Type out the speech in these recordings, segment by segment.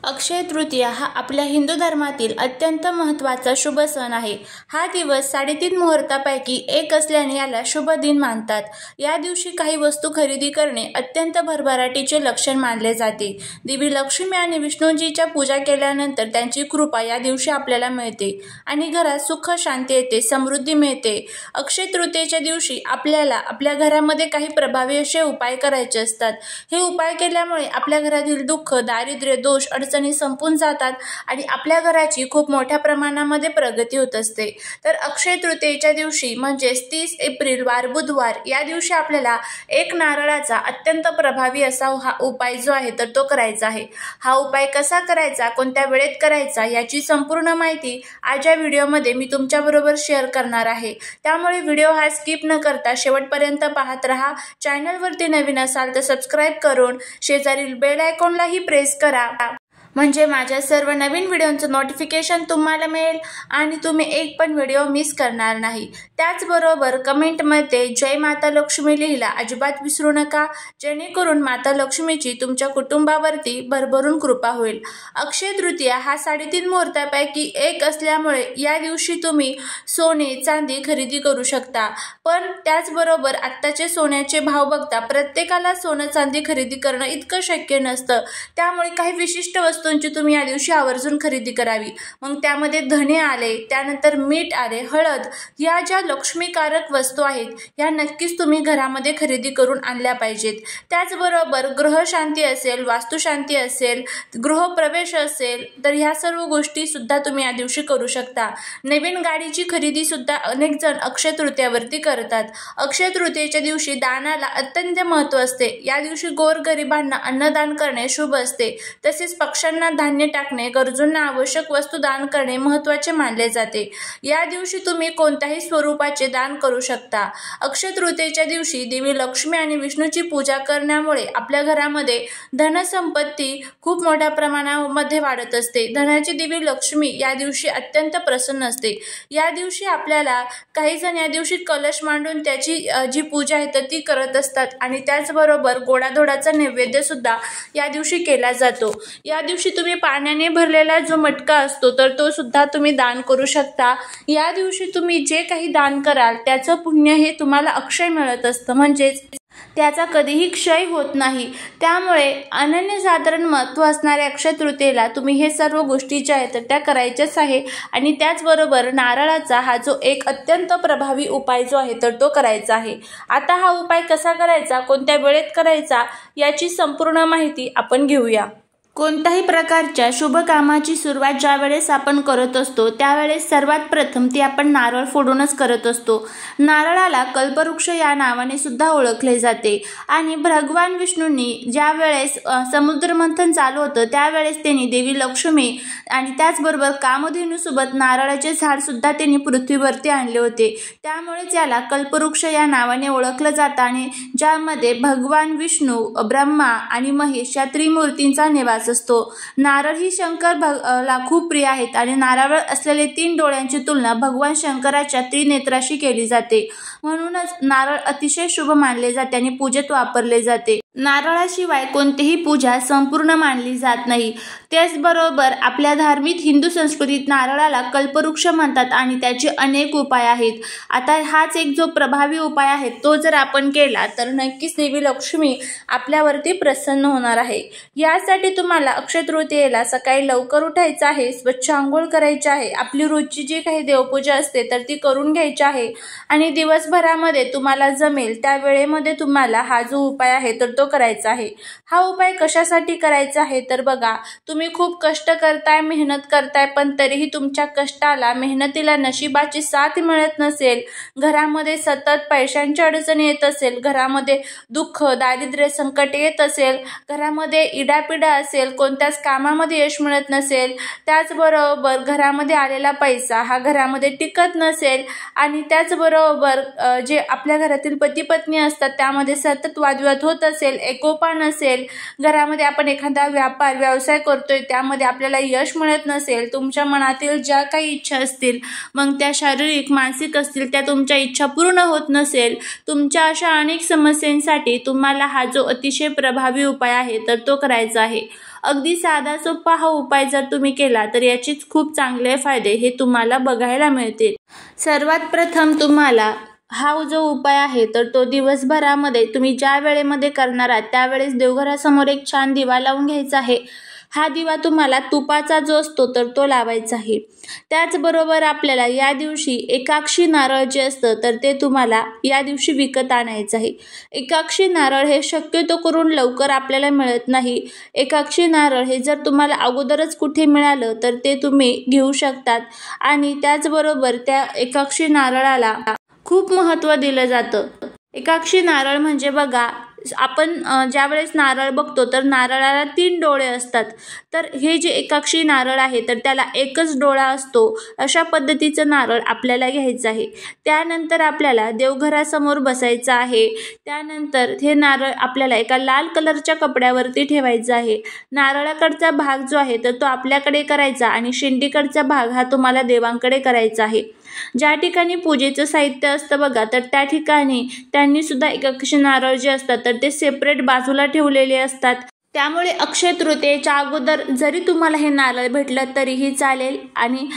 अक्षय तृतीया हा आपल्या हिंदू धर्मातील अत्यंत महत्त्वाचा शुभ सण आहे। हा दिवस 3.5 मुहूर्तापैकी एक असल्याने याला शुभ दिन मानतात। या दिवशी काही वस्तू खरेदी करणे अत्यंत भरभराटीचे लक्षण मानले जाते। देवी लक्ष्मी आणि विष्णूजीच्या पूजा केल्यानंतर त्यांची कृपा या दिवशी आपल्याला मिळते आणि घरात सुख शांती येते, समृद्धी मिळते। अक्षय तृतीयेच्या दिवशी आपल्याला आपल्या घरामध्ये काही प्रभावी असे उपाय करायचे असतात। हे उपाय केल्यामुळे आपल्या घरातील दुःख, दारिद्र्य, दोष, अडचणी संपून जातात आणि आपल्या घराची खूप मोठ्या प्रमाणामध्ये प्रगती होत असते। तर अक्षय तृतीयेच्या दिवशी म्हणजेच 30 एप्रिल वार बुधवार या दिवशी आपल्याला एक नारळाचा अत्यंत प्रभावी असा हा उपाय जो आहे तर तो करायचा आहे। हा उपाय कसा करायचा, कोणत्या वेळेत करायचा याची संपूर्ण माहिती आज या व्हिडिओमध्ये मी तुमच्याबरोबर शेअर करणार आहे। त्यामुळे व्हिडिओ हा स्किप न करता शेवटपर्यंत पाहत रहा। चॅनलवरती नवीन असाल तर सबस्क्राइब करून शेजारील बेल आयकॉनलाही प्रेस करा, म्हणजे माझ्या सर्व नवीन व्हिडिओंचं नोटिफिकेशन तुम्हाला मिळेल आणि तुम्ही एक पण व्हिडिओ मिस करणार नाही। त्याचबरोबर कमेंटमध्ये जय माता लक्ष्मी लिहायला अजिबात विसरू नका, जेणेकरून माता लक्ष्मीची तुमच्या कुटुंबावरती भरभरून कृपा होईल। अक्षय तृतीया हा 3.5 मुहूर्तापैकी एक असल्यामुळे या दिवशी तुम्ही सोने चांदी खरेदी करू शकता। पण त्याचबरोबर आत्ताचे सोन्याचे भाव बघता प्रत्येकाला सोनं चांदी खरेदी करणं इतकं शक्य नसतं। त्यामुळे काही विशिष्ट वस्तूंची तुम्ही या दिवशी आवर्जून खरेदी करावी। मग त्यामध्ये धने आले, त्यानंतर मीठ आले, हळद, या ज्या लक्ष्मीकारक वस्तू आहेत या नक्कीच तुम्ही घरामध्ये खरेदी करून आणल्या पाहिजेत। त्याचबरोबर ग्रहशांती असेल, वास्तुशांती असेल, गृहप्रवेश असेल तर ह्या सर्व गोष्टी सुद्धा तुम्ही या दिवशी करू शकता। नवीन गाडीची खरेदी सुद्धा अनेक जण अक्षय तृतीयावरती करतात। अक्षय तृतीयेच्या दिवशी दानाला अत्यंत महत्त्व असते। या दिवशी गोरगरिबांना अन्नदान करणे शुभ असते। तसेच पक्ष्यांना धान्य टाकणे, गरजूंना आवश्यक वस्तू दान करणे महत्त्वाचे मानले जाते। या दिवशी तुम्ही कोणत्याही स्वरूपाचे दान करू शकता। अक्षय तृतीयेच्या दिवशी देवी लक्ष्मी आणि विष्णूची पूजा करण्यामुळे आपल्या घरामध्ये धनसंपत्ती खूप मोठ्या प्रमाणामध्ये वाढत असते। धनाची देवी लक्ष्मी या दिवशी अत्यंत प्रसन्न असते। या दिवशी आपल्याला काही जण या दिवशी कलश मांडून त्याची जी पूजा आहे तर ती करत असतात आणि त्याचबरोबर गोडाधोडाचा नैवेद्य सुद्धा या दिवशी केला जातो। या दिवशी तुम्ही पाण्याने भरलेला जो मटका असतो तर तो सुद्धा तुम्ही दान करू शकता। या दिवशी तुम्ही जे काही दान कराल त्याचं पुण्य हे तुम्हाला अक्षय मिळत असतं, म्हणजेच त्याचा कधीही क्षय होत नाही। त्यामुळे अनन्यसाधारण महत्त्व असणाऱ्या अक्षय तृतीयेला तुम्ही हे सर्व गोष्टी ज्या आहेत त्या करायच्याच आहे आणि त्याचबरोबर नारळाचा हा जो एक अत्यंत प्रभावी उपाय जो आहे तर तो करायचा आहे। आता हा उपाय कसा करायचा, कोणत्या वेळेत करायचा याची संपूर्ण माहिती आपण घेऊया। कोणत्याही प्रकारच्या शुभ कामाची सुरुवात ज्या वेळेस आपण करत असतो त्यावेळेस सर्वात प्रथम ती आपण नारळ फोडूनच करत असतो। नारळाला कल्पवृक्ष या नावाने सुद्धा ओळखले जाते आणि भगवान विष्णूंनी ज्या वेळेस समुद्रमंथन चालू होतं त्यावेळेस त्यांनी देवी लक्ष्मी आणि त्याचबरोबर कामधेनूसोबत नारळाचे झाड सुद्धा त्यांनी पृथ्वीवरती आणले होते। त्यामुळेच याला कल्पवृक्ष या नावाने ओळखलं जातं आणि ज्यामध्ये भगवान विष्णू, ब्रह्मा आणि महेश या त्रिमूर्तींचा निवास असतो। नारळ ही शंकरला खूप प्रिय आहेत आणि नारळावर असलेले 3 डोळ्यांची तुलना भगवान शंकराच्या त्रिनेत्राशी केली जाते। म्हणूनच नारळ अतिशय शुभ मानले जाते आणि पूजेत वापरले जाते। नारळाशिवाय कोणतीही पूजा संपूर्ण मानली जात नाही। त्याचबरोबर आपल्या धार्मिक हिंदू संस्कृतीत नारळाला कल्पवृक्ष म्हणतात आणि त्याचे अनेक उपाय आहेत। आता हाच एक जो प्रभावी उपाय आहे तो जर आपण केला तर नक्कीच देवी लक्ष्मी आपल्यावरती प्रसन्न होणार आहे। यासाठी तुम्हाला अक्षय तृतीयेला सकाळी लवकर उठायचं आहे, स्वच्छ आंघोळ करायची आहे, आपली रोजची जी काही देवपूजा असते तर ती करून घ्यायची आहे आणि दिवसभरामध्ये तुम्हाला जमेल त्या वेळेमध्ये तुम्हाला हा जो उपाय आहे तर तो करायचा आहे। हा उपाय कशासाठी करायचा आहे तर बघा, तुम्ही खूप कष्ट करताय, मेहनत करताय, पण तरीही तुमच्या कष्टाला, मेहनतीला नशिबाची साथ मिळत नसेल, घरामध्ये सतत पैशांची अडचण येत असेल, घरामध्ये दुःख, दारिद्र्य, संकट येत असेल, घरामध्ये इडापिडा असेल, कोणत्याच कामामध्ये यश मिळत नसेल, त्याचबरोबर घरामध्ये आलेला पैसा हा घरामध्ये टिकत नसेल आणि त्याचबरोबर जे आपल्या घरातील पती पत्नी असतात त्यामध्ये सतत वादविवाद होत असेल, नसेल, एकोपा नसेल, घरामध्ये आपण एखादा व्यापार व्यवसाय करतोय त्यामध्ये आपल्याला यश मिळत नसेल, तुमच्या मनातील ज्या काही इच्छा असतील मग त्या शारीरिक मानसिक असतील त्या तुमच्या इच्छा पूर्ण होत नसेल, तुमच्या अशा अनेक समस्यांसाठी तुम्हाला हा जो अतिशय प्रभावी उपाय आहे तर तो करायचा आहे। अगदी साधा सोपा हा उपाय जर तुम्ही केला तर याचेच खूप चांगले फायदे हे तुम्हाला बघायला मिळतील। सर्वात प्रथम तुम्हाला हा जो उपाय आहे तर तो दिवसभरामध्ये तुम्ही ज्या वेळेमध्ये करणार आहात त्यावेळेस देवघरासमोर एक छान दिवा लावून घ्यायचा आहे। हा दिवा तुम्हाला तुपाचा जो असतो तर तो लावायचा आहे। त्याचबरोबर आपल्याला या दिवशी एकाक्षी नारळ जे असतं तर ते तुम्हाला या दिवशी विकत आणायचं आहे। एकाक्षी नारळ हे शक्यतो करून लवकर आपल्याला मिळत नाही। एकाक्षी नारळ हे जर तुम्हाला अगोदरच कुठे मिळालं तर ते तुम्ही घेऊ शकतात आणि त्याचबरोबर त्या एकाक्षी नारळाला खूप महत्त्व दिलं जातं। एकाक्षी नारळ म्हणजे बघा आपण ज्यावेळेस नारळ बघतो तर नारळाला 3 डोळे असतात, तर हे जे एकाक्षी नारळ आहे तर त्याला एकच डोळा असतो। अशा पद्धतीचं नारळ आपल्याला घ्यायचं आहे। त्यानंतर आपल्याला देवघरासमोर बसायचं आहे। त्यानंतर हे नारळ आपल्याला एका लाल कलरच्या कपड्यावरती ठेवायचं आहे। नारळाकडचा भाग जो आहे तर तो आपल्याकडे करायचा आणि शेंडीकडचा भाग हा तुम्हाला देवांकडे करायचा आहे। ज्या ठिकाणी पूजेचं साहित्य असतं बघा तर त्या ठिकाणी त्यांनी सुद्धा एकाक्षी नारळ जे असतात तर ते सेपरेट बाजूला ठेवलेले असतात। त्यामुळे अक्षय तृतीयेच्या अगोदर जरी तुम्हाला हे नारळ भेटलं तरीही चालेल आणि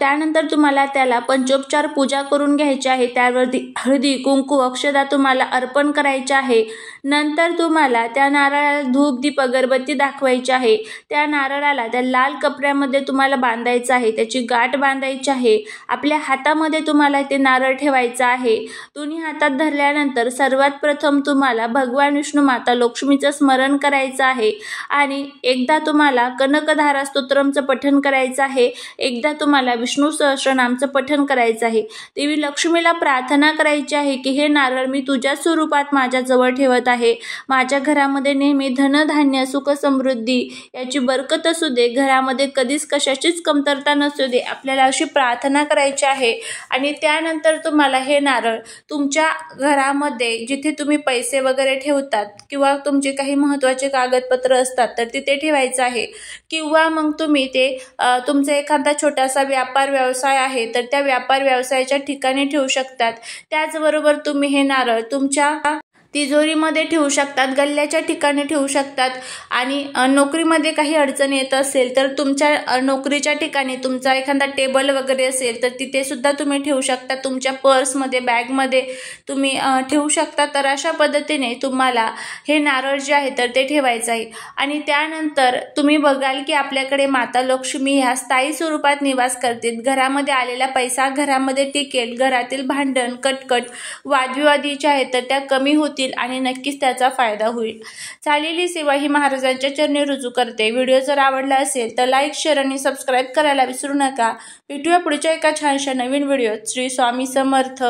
त्यानंतर तुम्हाला त्याला पंचोपचार पूजा करून घ्यायची आहे। त्यावरती हळदी कुंकू अक्षता तुम्हाला अर्पण करायचे आहे। नंतर तुम्हाला त्या नारळाला धूप दीप अगरबत्ती दाखवायची आहे। त्या नारळाला त्या लाल कपड्यामध्ये तुम्हाला बांधायचं आहे, त्याची गाठ बांधायची आहे। आपल्या हातामध्ये तुम्हाला ते नारळ ठेवायचं आहे। दोन्ही हातात धरल्यानंतर सर्वात प्रथम तुम्हाला भगवान विष्णू माता लक्ष्मीचं स्मरण करायचं आहे आणि एकदा तुम्हाला कनकधारा स्तोत्रमचं पठण करायचं आहे, एकदा तुम्हाला विष्णू सहस्त्रनामचं पठण करायचं आहे। देवी लक्ष्मीला प्रार्थना करायची आहे की हे नारळ मी तुझ्या स्वरूपात माझ्या जवळ ठेवत आहे। माझ्या घरामध्ये नेहमी धनधान्य सुख समृद्धी याची बरकत असू दे, घरामध्ये कधीच कशाचीच कमतरता नसू दे, आपल्याला अशी प्रार्थना करायची आहे। आणि त्यानंतर तुम्हाला हे नारळ तुमच्या घरामध्ये जिथे तुम्ही पैसे वगैरे ठेवतात किंवा तुमचे काही महत्त्वाचे कागदपत्र असतात तर तिथे ठेवायचं आहे किंवा मग तुम्ही ते तुमचा एखादा छोटासा व्यापार व्यवसाय आहे तर त्या व्यापार व्यवसायाच्या ठिकाणी ठेवू शकतात। त्याचबरोबर तुम्ही हे नारळ तुमच्या तिजोरीमध्ये ठेवू शकतात, गल्ल्याच्या ठिकाणी ठेवू शकतात आणि नोकरीमध्ये काही अडचण येत असेल तर तुमच्या नोकरीच्या ठिकाणी तुमचा एखादा टेबल वगैरे असेल तर तिथे सुद्धा तुम्ही ठेवू शकता। तुमच्या पर्समध्ये बॅगमध्ये तुम्ही ठेवू शकता। तर अशा पद्धतीने तुम्हाला हे नारळ जे आहे तर ते ठेवायचं आहे आणि त्यानंतर तुम्ही बघाल की आपल्याकडे माता लक्ष्मी ह्या स्थायी स्वरूपात निवास करते। घरामध्ये आलेला पैसा घरामध्ये टिकेल, घरातील भांडण कटकट वादविवाद जे आहेत तर त्या कमी होतील आणि नक्कीच त्याचा फायदा होईल। चाललेली सेवा ही महाराजांच्या चरणी रुजू करते। व्हिडिओ जर आवडला असेल तर लाईक शेअर आणि सबस्क्राईब करायला विसरू नका। भेटूया पुढच्या एका छानशा नवीन व्हिडिओत। श्री स्वामी समर्थ।